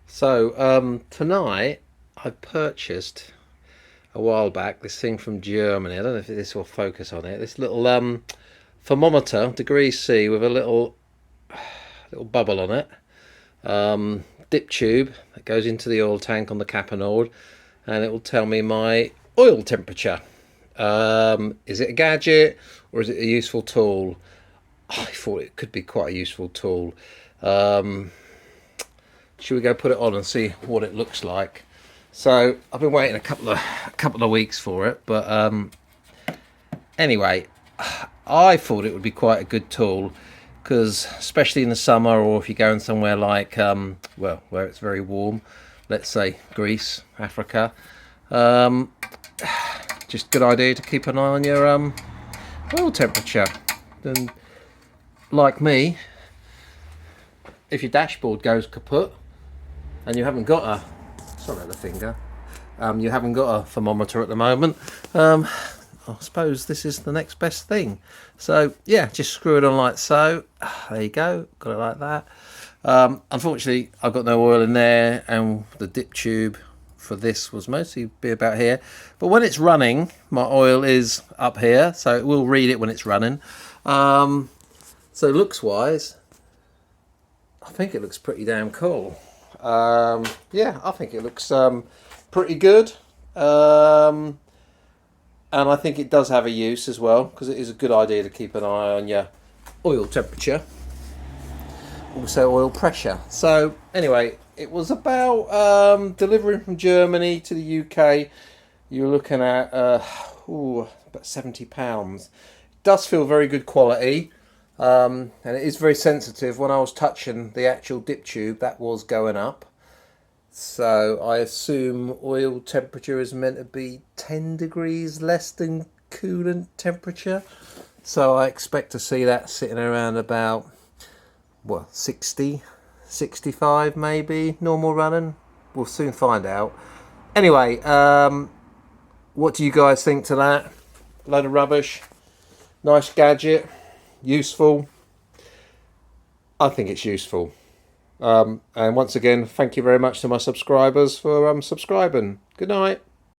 So tonight I purchased a while back this thing from Germany. I don't know if this will focus on it. This little thermometer, degrees C, with a little bubble on it. Dip tube that goes into the oil tank on the Caponord, and it will tell me my oil temperature. Is it a gadget or is it a useful tool? I thought it could be quite a useful tool. Should we go put it on and see what it looks like? So I've been waiting a couple of weeks for it, but anyway, I thought it would be quite a good tool because, especially in the summer, or if you're going somewhere like well, where it's very warm, let's say Greece, Africa, just a good idea to keep an eye on your oil temperature. And like me, if your dashboard goes kaput and you haven't got sorry about the finger, you haven't got a thermometer at the moment, I suppose this is the next best thing. So yeah, just screw it on like so. There you go, got it like that. Unfortunately, I've got no oil in there, and the dip tube for this was mostly be about here. But when it's running, my oil is up here, so it will read it when it's running. So looks wise, I think it looks pretty damn cool. Yeah, I think it looks pretty good. And I think it does have a use as well, because it is a good idea to keep an eye on your oil temperature, also oil pressure. So anyway, it was about delivering from Germany to the UK. You're looking at about £70. It does feel very good quality. And it is very sensitive. When I was touching the actual dip tube, that was going up. So I assume oil temperature is meant to be 10 degrees less than coolant temperature. So I expect to see that sitting around about, well, 60, 65 maybe, normal running. We'll soon find out. Anyway, what do you guys think to that? Load of rubbish. Nice gadget. Useful. I think it's useful. And once again, thank you very much to my subscribers for subscribing. Good night.